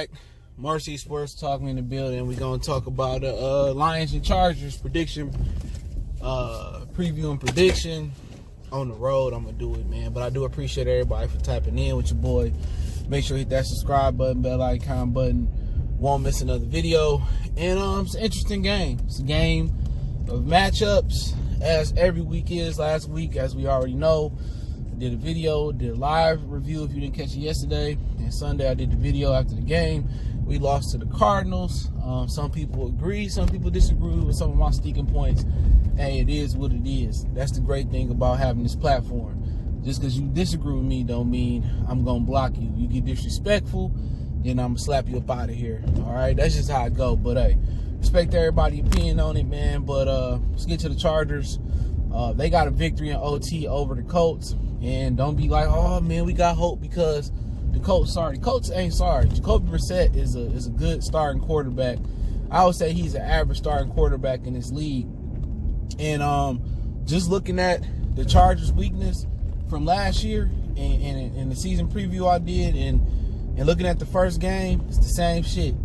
back. Marcy Sports talking in the building. We're going to talk about Lions and Chargers prediction, preview and prediction on the road. I'm going to do it, man. But I do appreciate everybody for tapping in with your boy. Make sure you hit that subscribe button, bell icon button. Won't miss another video. And it's an interesting game. It's a game of matchups, as every week is. Last week, as we already know, I did a video, did a live review if you didn't catch it yesterday. And Sunday, I did the video after the game. We lost to the Cardinals. Some people agree, some people disagree with some of my sticking points. Hey, it is what it is. That's the great thing about having this platform. Just because you disagree with me don't mean I'm going to block you. You get disrespectful, then I'm going to slap you up out of here. All right? That's just how it go. But, hey, respect everybody's opinion on it, man. But let's get to the Chargers. They got a victory in OT over the Colts. And don't be like, oh, man, we got hope because the Colts sorry. The Colts ain't sorry. Jacoby Brissett is a good starting quarterback. I would say he's an average starting quarterback in this league. And just looking at the Chargers' weakness from last year and the season preview I did and looking at the first game, it's the same shit.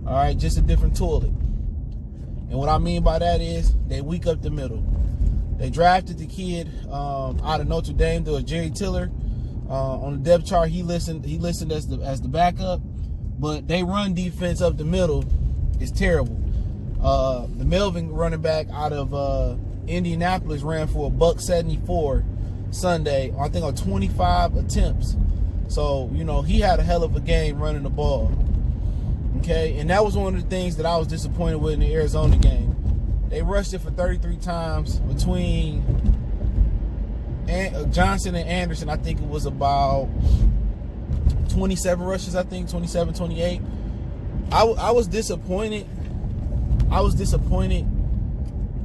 All right, just a different toilet. And what I mean by that is they weak up the middle. They drafted the kid out of Notre Dame, to Jerry Tiller. On the depth chart, he listed as the backup, but they run defense up the middle is terrible. The Melvin running back out of Indianapolis ran for $174 Sunday, I think on 25 attempts. So, you know, he had a hell of a game running the ball. Okay, and that was one of the things that I was disappointed with in the Arizona game. They rushed it for 33 times between Johnson and Anderson. I think it was about 27 rushes, 27, 28. I was disappointed. I was disappointed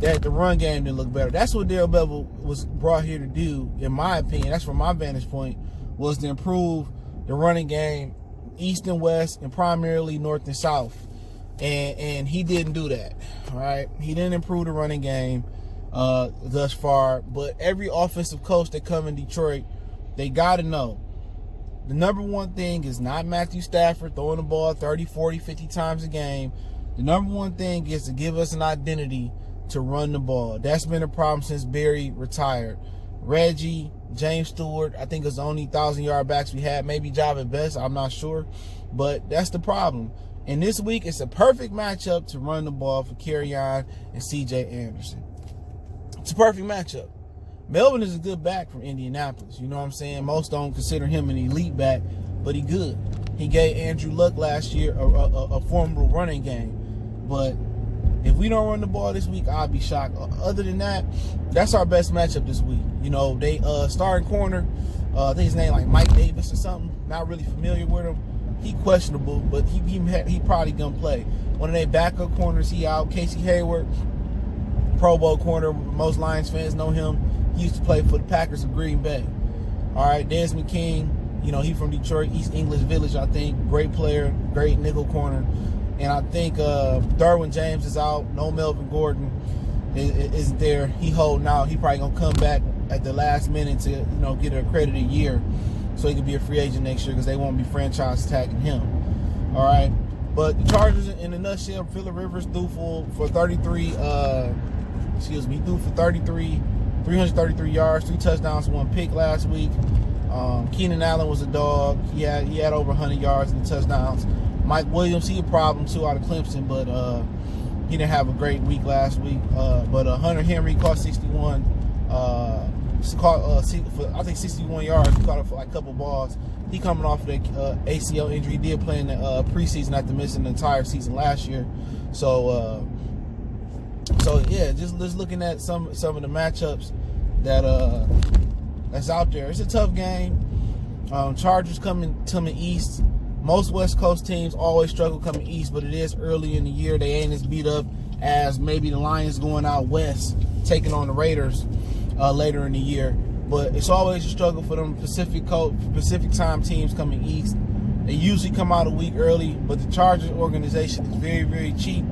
that the run game didn't look better. That's what Darrell Bevell was brought here to do, in my opinion. That's from my vantage point, was to improve the running game east and west and primarily north and south. And he didn't do that, all right? He didn't improve the running game thus far. But every offensive coach that come in Detroit, they got to know the number one thing is not Matthew Stafford throwing the ball 30, 40, 50 times a game. The number one thing is to give us an identity to run the ball. That's been a problem since Barry retired. Reggie, James Stewart, I think it's the only 1,000-yard backs we had. Maybe Javon Best, I'm not sure. But that's the problem. And this week, it's a perfect matchup to run the ball for Kerryon and C.J. Anderson. It's a perfect matchup. Melvin is a good back from Indianapolis. You know what I'm saying? Most don't consider him an elite back, but he good. He gave Andrew Luck last year a formidable running game. But if we don't run the ball this week, I'll be shocked. Other than that, that's our best matchup this week. You know, they starting corner, I think his name like Mike Davis or something. Not really familiar with him. He questionable, but he probably gonna play. One of their backup corners, he out. Casey Hayward, Pro Bowl corner. Most Lions fans know him. He used to play for the Packers of Green Bay. All right, Desmond King, you know, he from Detroit, East English Village, I think. Great player, great nickel corner. And I think Derwin James is out. No Melvin Gordon isn't there. He holding out. He probably gonna come back at the last minute to, you know, get an accredited year, so he could be a free agent next year because they won't be franchise tagging him. All right, but the Chargers, in a nutshell, Phillip Rivers threw for 33. He threw for 333 yards, 3 touchdowns, 1 pick last week. Keenan Allen was a dog. He had over 100 yards and touchdowns. Mike Williams, he a problem too out of Clemson, but he didn't have a great week last week. But Hunter Henry caught 61. I think 61 yards. He caught it for like a couple balls. He coming off the ACL injury. He did play in the preseason after missing the entire season last year. So yeah, just looking at some of the matchups that's out there. It's a tough game. Chargers coming east. Most West Coast teams always struggle coming east, but it is early in the year. They ain't as beat up as maybe the Lions going out west, taking on the Raiders later in the year. But it's always a struggle for them Pacific time teams coming east. They usually come out a week early, but the Chargers organization is very, very cheap,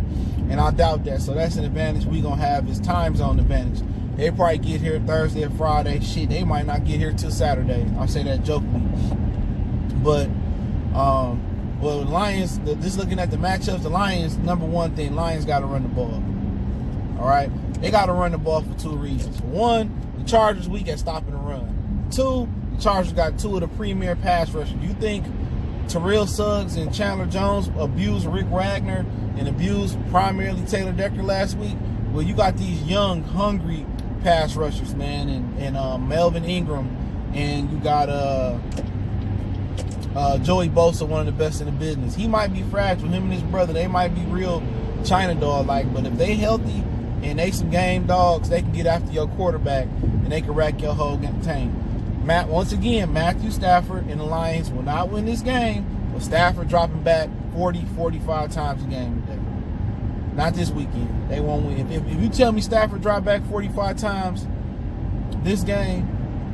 and I doubt that. So that's an advantage we're going to have, is time zone advantage. They probably get here Thursday or Friday. Shit, they might not get here till Saturday. I'll say that jokingly. But, well, the Lions, just looking at the matchups, the Lions, number one thing, Lions got to run the ball. All right? They got to run the ball for two reasons. One, the Chargers weak at stopping the run. Two, the Chargers got two of the premier pass rushers. You think Terrell Suggs and Chandler Jones abused Rick Wagner and abused primarily Taylor Decker last week? Well, you got these young, hungry pass rushers, man, and Melvin Ingram, and you got Joey Bosa, one of the best in the business. He might be fragile. Him and his brother, they might be real China dog-like, but if they healthy and they some game dogs, they can get after your quarterback and they can rack your whole team. Once again, Matthew Stafford and the Lions will not win this game with Stafford dropping back 40, 45 times a game today. Not this weekend. They won't win. If you tell me Stafford dropped back 45 times this game,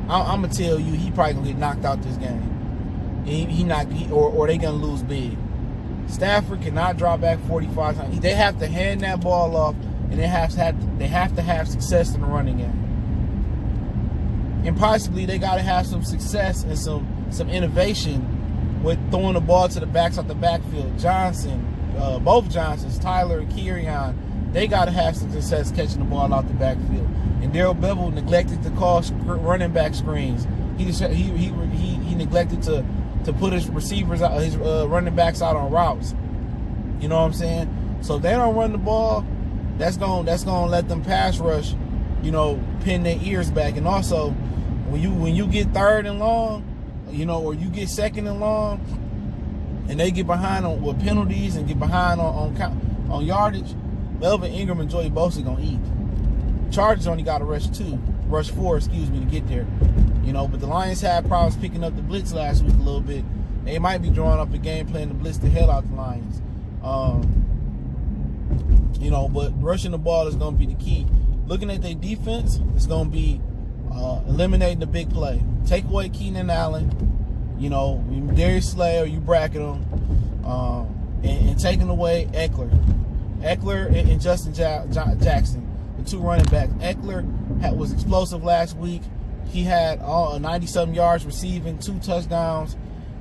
I'm going to tell you he probably going to get knocked out this game. Or they going to lose big. Stafford cannot drop back 45 times. They have to hand that ball off, and they have to have success in the running game. And possibly they got to have some success and some innovation with throwing the ball to the backs out the backfield. Johnson, both Johnsons, Tyler and Kerryon, they got to have some success catching the ball out the backfield. And Darrell Bevel neglected to call running back screens. He neglected to put his receivers out, his running backs out on routes. You know what I'm saying? So if they don't run the ball, that's gonna let them pass rush, pin their ears back. And also, when you get third and long, or you get second and long, and they get behind with penalties and get behind on yardage, Melvin Ingram and Joey Bosa gonna eat. Chargers only got to rush four, to get there. But the Lions had problems picking up the blitz last week a little bit. They might be drawing up a game plan to blitz the hell out the Lions. But rushing the ball is going to be the key. Looking at their defense, it's going to be eliminating the big play. Take away Keenan Allen, Darius Slay, or you bracket him, and taking away Eckler. Eckler and Justin Jackson, the two running backs. Eckler was explosive last week. He had 90-something yards receiving, 2 touchdowns.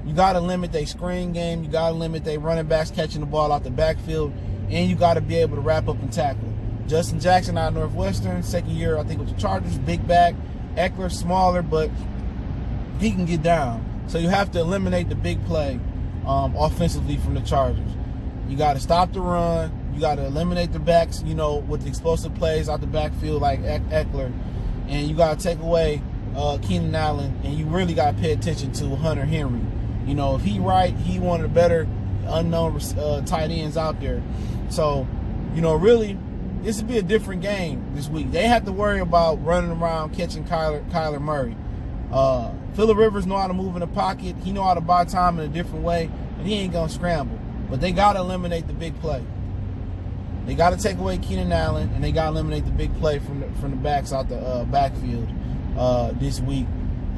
You got to limit their screen game. You got to limit their running backs catching the ball out the backfield. And you got to be able to wrap up and tackle. Justin Jackson out of Northwestern, second year, I think, with the Chargers, big back. Eckler, smaller, but he can get down. So you have to eliminate the big play offensively from the Chargers. You got to stop the run. You got to eliminate the backs, with the explosive plays out the backfield like Eckler. And you got to take away Keenan Allen, and you really got to pay attention to Hunter Henry. If he right, he one of the better unknown tight ends out there. So, really, this would be a different game this week. They have to worry about running around catching Kyler Murray. Phillip Rivers know how to move in the pocket. He know how to buy time in a different way, and he ain't going to scramble. But they got to eliminate the big play. They got to take away Keenan Allen, and they got to eliminate the big play from the backs out the backfield this week.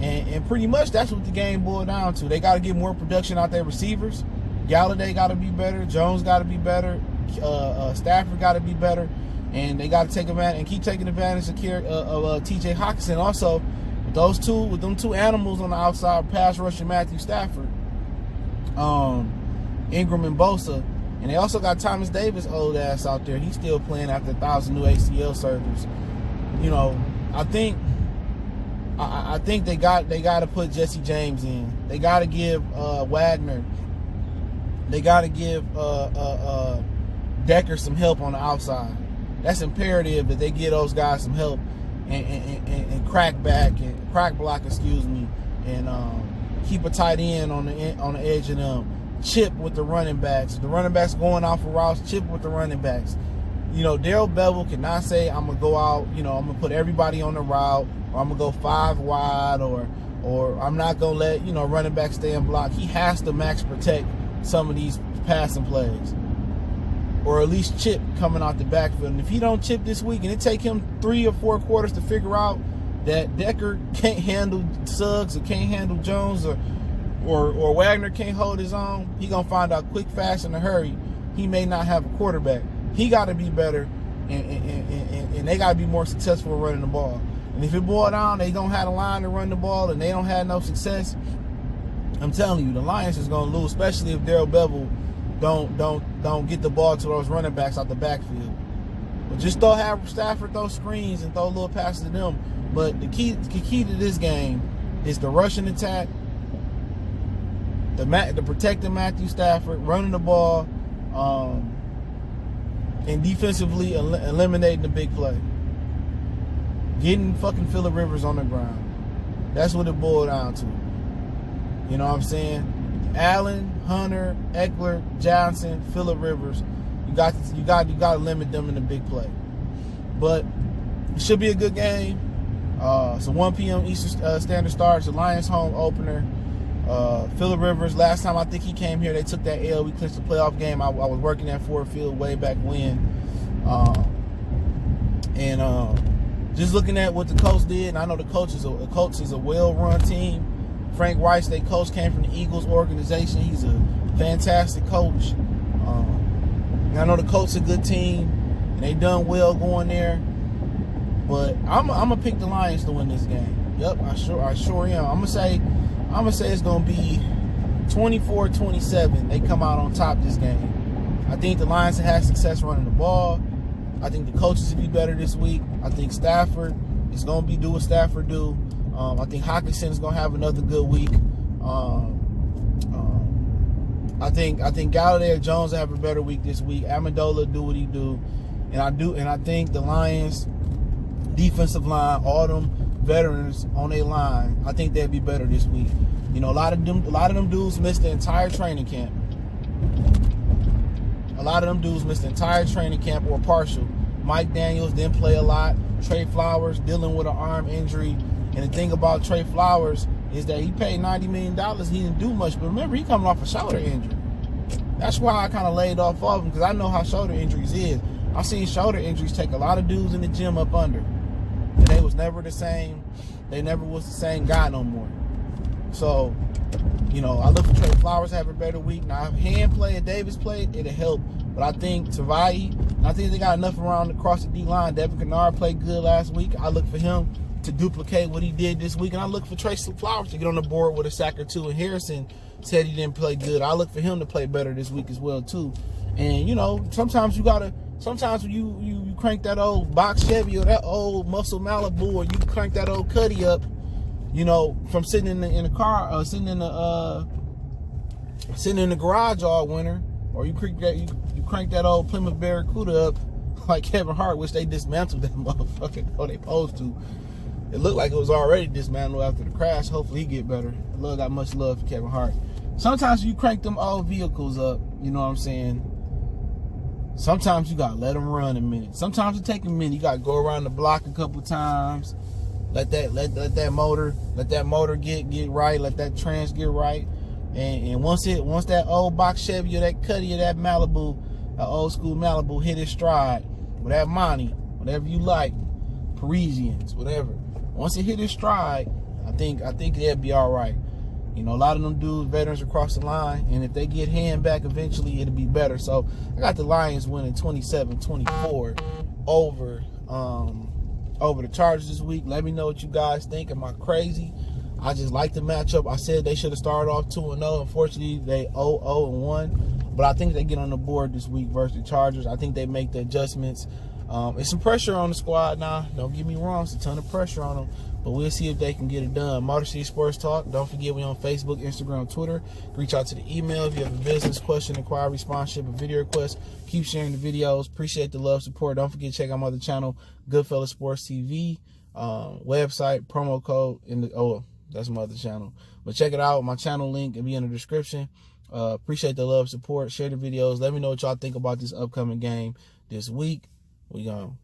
And pretty much that's what the game boiled down to. They got to get more production out their receivers. Galladay got to be better. Jones got to be better. Stafford got to be better. And they got to take advantage and keep taking advantage of T.J. Hockenson. Also, with them two animals on the outside, pass rushing Matthew Stafford, Ingram and Bosa. And they also got Thomas Davis, old ass, out there. He's still playing after 1,000 new ACL surgeries. I think they got to put Jesse James in. They got to give Wagner. They got to give Decker some help on the outside. That's imperative that they give those guys some help and crack block, and keep a tight end on the edge of them. Chip with the running backs. The running backs going out for routes, chip with the running backs. Darrell Bevel cannot say, I'm going to go out, I'm going to put everybody on the route, or I'm going to go 5 wide, or I'm not going to let, running back stay in block. He has to max protect some of these passing plays, or at least chip coming out the backfield. And if he don't chip this week, and it take him 3 or 4 quarters to figure out that Decker can't handle Suggs or can't handle Jones, or Wagner can't hold his own, he going to find out quick, fast, in a hurry he may not have a quarterback. He got to be better, and they got to be more successful running the ball. And if it boiled down, they don't have a line to run the ball, and they don't have no success, I'm telling you, the Lions is gonna lose, especially if Darrell Bevel don't get the ball to those running backs out the backfield. But just have Stafford throw screens and throw little passes to them. But the key to this game is the rushing attack, the protecting Matthew Stafford, running the ball, and defensively eliminating the big play. Getting fucking Phillip Rivers on the ground. That's what it boiled down to. You know what I'm saying? Allen, Hunter, Eckler, Johnson, Phillip Rivers. You got to limit them in the big play. But it should be a good game. It's a 1 p.m. Eastern Standard start. It's the Lions home opener. Phillip Rivers, last time I think he came here, they took that L. We clinched the playoff game. I was working at Ford Field way back when. Just looking at what the coach did, and I know the coach is a well-run team. Frank Weiss, their coach, came from the Eagles organization. He's a fantastic coach. And I know the coach is a good team, and they done well going there. But I'm gonna pick the Lions to win this game. Yep, I sure am. I'm gonna say it's gonna be 24-27. They come out on top this game. I think the Lions have had success running the ball. I think the coaches will be better this week. I think Stafford is gonna do what Stafford do. I think Hockenson is gonna have another good week. I think Galladay Jones will have a better week this week. Amendola do what he do, and I think the Lions defensive line, all them veterans on their line, I think they'll be better this week. You know, a lot of them dudes missed the entire training camp. A lot of them dudes missed the entire training camp or partial. Mike Daniels didn't play a lot. Trey Flowers dealing with an arm injury. And the thing about Trey Flowers is that he paid $90 million. He didn't do much. But remember, he coming off a shoulder injury. That's why I kind of laid off of him, because I know how shoulder injuries is. I've seen shoulder injuries take a lot of dudes in the gym up under. And they was never the same. They never was the same guy no more. So, you know, I look for Trey Flowers to have a better week. Now, if Hand play and Davis play, it'll help. But I think Tavai, and I think they got enough around across the D-line. Devin Kennard played good last week. I look for him to duplicate what he did this week. And I look for Trey Flowers to get on the board with a sack or two. And Harrison said he didn't play good. I look for him to play better this week as well, too. And, you know, sometimes when you crank that old box Chevy or that old muscle Malibu, or you crank that old Cuddy up, you know, from sitting in the car, sitting in the garage all winter, or you crank that old Plymouth Barracuda up like Kevin Hart, which they dismantled that motherfucker. Oh, they supposed to. It looked like it was already dismantled after the crash. Hopefully he get better. I got much love for Kevin Hart. Sometimes you crank them old vehicles up, you know what I'm saying? Sometimes you gotta let them run a minute. Sometimes it take a minute. You gotta go around the block a couple times. Let that motor get right. Let that trans get right. And once that old box Chevy or that Cuddy or that Malibu, that old school Malibu hit its stride, or that Monty, whatever you like, Parisians, whatever. Once it hit its stride, I think they'll be all right. You know, a lot of them dudes, veterans across the line, and if they get Hand back eventually, it'll be better. So I got the Lions winning 27-24 over the Chargers this week. Let me know what you guys think. Am I crazy? I just like the matchup. I said they should have started off 2-0. Unfortunately, they 0-1. But I think they get on the board this week versus the Chargers. I think they make the adjustments. It's some pressure on the squad now. Don't get me wrong. It's a ton of pressure on them. But we'll see if they can get it done. Motor City Sports Talk. Don't forget, we on Facebook, Instagram, Twitter. Reach out to the email if you have a business question, inquiry, sponsorship, a video request. Keep sharing the videos. Appreciate the love, support. Don't forget to check out my other channel, Goodfellas Sports TV. Website, promo code. That's my other channel. But check it out. My channel link will be in the description. Appreciate the love, support. Share the videos. Let me know what y'all think about this upcoming game this week. We gone.